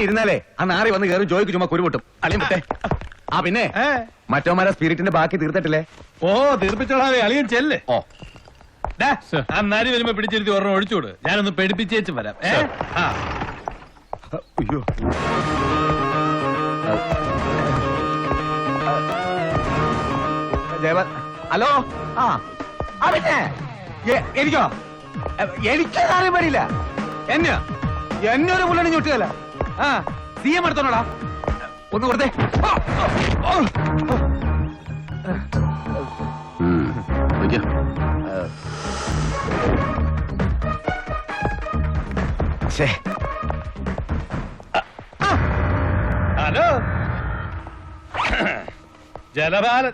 ഇരുന്നാലേ ആ നാറി വന്ന് കയറി ജോയ്ക്ക് ചുമ്മാ കുരുപൊട്ടും അളിയും വിട്ടെ. ആ പിന്നെ മറ്റോമാരെ സ്പിരിറ്റിന്റെ ബാക്കി തീർത്തിട്ടില്ലേ? ഓ തീർപ്പിച്ചോളാവേ, അളിയൻ ചെല്ലേ. ഓ ആ നാരി വരുമ്പോ പിടിച്ചിരുത്തി ഒരെണ്ണം ഒഴിച്ചോട്, ഞാനൊന്ന് പേടിപ്പിച്ചേച്ചും വരാം. അയ്യോ ജയവൻ, ഹലോ. ആ പിന്നെ എനിക്കോ? എനിക്ക് കാര്യം പറ്റില്ല. എന്നൊരു പുള്ളി ഞൊട്ടുകയല്ല. ആ CM എടുത്തോണോടാ, ഒന്ന് കൊടുത്തേ. ഹലോ ജലപാലൻ,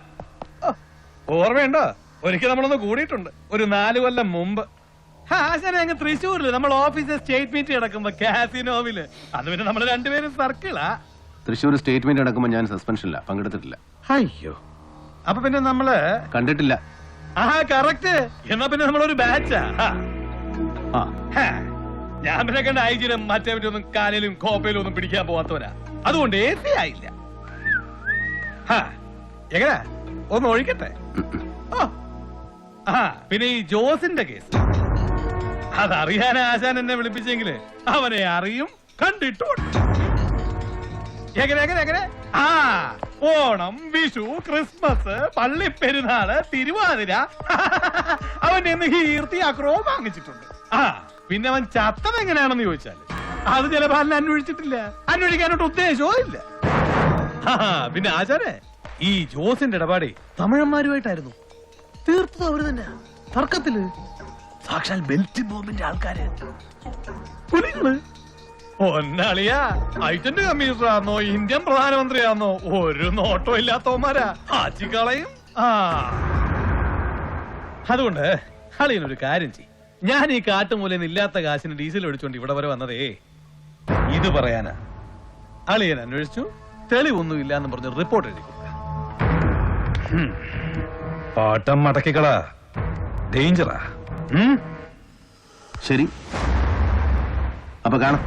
ഓർമ്മയുണ്ടോ? ഒരിക്കൽ നമ്മളൊന്ന് കൂടിയിട്ടുണ്ട്, ഒരു 4 കൊല്ലം മുമ്പ്. ആശാനെ അങ്ങ് തൃശ്ശൂരില് നമ്മൾ ഓഫീസിൽ സ്റ്റേറ്റ് മീറ്റ് നടക്കുമ്പോ കാസിനോവില്. അത് പിന്നെ നമ്മള് രണ്ടുപേരും സർക്കിളാ. തൃശ്ശൂർ സ്റ്റേറ്റ് മീറ്റ് നടക്കുമ്പോ ഞാൻ സസ്പെൻഷനില്ല, പങ്കെടുത്തിട്ടില്ല. അയ്യോ, അപ്പൊ പിന്നെ നമ്മള് കണ്ടിട്ടില്ല. കറക്റ്റ്. എന്നാ പിന്നെ നമ്മളൊരു ബാച്ചാ. ഞാൻ പിന്നെ കണ്ട ഐജിനും മറ്റേ ഒന്നും കാലിലും കോപ്പയിലും ഒന്നും പിടിക്കാൻ പോവാത്തവരാ. അതുകൊണ്ട് AC ആയില്ല. എങ്ങനെ ഒന്ന് ഒഴിക്കട്ടെ. പിന്നെ ഈ ജോസിന്റെ കേസ് അതറിയാൻ ആശാൻ എന്നെ വിളിപ്പിച്ചെങ്കില് അവനെ അറിയും, കണ്ടിട്ടുണ്ട്. എങ്ങനെ ഓണം, വിഷു, ക്രിസ്മസ്, പള്ളിപ്പെരുന്നാള്, തിരുവാതിര അവന്റെ ഒന്ന് കീർത്തി അക്രവും വാങ്ങിച്ചിട്ടുണ്ട്. പിന്നെ അവൻ ചത്തത് എങ്ങനെയാണെന്ന് ചോദിച്ചാല് അത് ജലപാലനെ അന്വേഷിച്ചിട്ടില്ല, അന്വേഷിക്കാനോട്ട് ഉദ്ദേശവും ഇല്ല. പിന്നെ ആചാരെ ഈ ജോസിന്റെ ഇടപാടെ തമിഴന്മാരുമായിട്ടായിരുന്നു. തീർത്തത് അവര് തന്നെ, തർക്കത്തില്. സാക്ഷാൽ ബെൽറ്റ് ബോംബിന്റെ ആൾക്കാര്, പുലികള്. ഒന്നാളിയാ ഐറ്റന്റ് കമ്മീഷണറാന്നോ ഇന്ത്യൻ പ്രധാനമന്ത്രിയാന്നോ ഒരു നോട്ടോ ഇല്ലാത്തവന്മാരാ. ആച്ചിക്കളയും. അതുകൊണ്ട് അളിയനൊരു കാര്യം ചെയ്യും. ഞാൻ ഈ കാട്ടുമൂലന്ന് ഇല്ലാത്ത കാശിന് ഡീസൽ ഒഴിച്ചോണ്ട് ഇവിടെ വരെ വന്നതേ ഇത് പറയാനാ. അളിയൻ അന്വേഷിച്ചു, തെളിവൊന്നും ഇല്ലാന്ന് പറഞ്ഞ് റിപ്പോർട്ട് എഴുതി കൊടുക്ക. പാട്ടം മടക്കിക്കള, ഡേഞ്ചറാ. ശരി, അപ്പൊ കാണാം.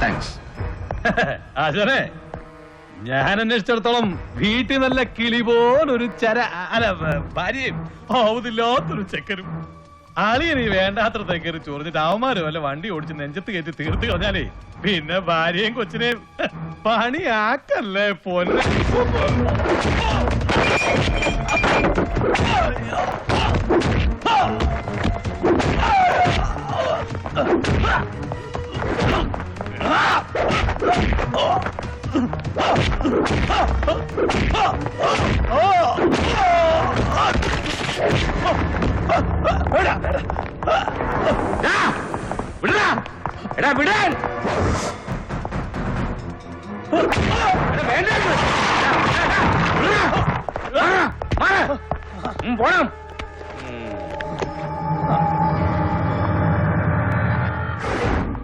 താങ്ക്സ്. ആശാനെ, ഞാൻ അന്വേഷിച്ചിടത്തോളം വീട്ടിൽ നല്ല കിളി പോലൊരു ഭാര്യയും ആവുന്നില്ലാത്തൊരു ചെക്കനും. അളിയനീ വേണ്ടാത്ര തെക്കറി ചോറിഞ്ഞിട്ട് അവന്മാരും വല്ല വണ്ടി ഓടിച്ച് നെഞ്ചത്ത് കയറ്റി തീർത്ത് കളഞ്ഞാലേ പിന്നെ ഭാര്യയും കൊച്ചിനെയും പണിയാക്കല്ലേ പൊന്നെ. വിടാൻ പോണം.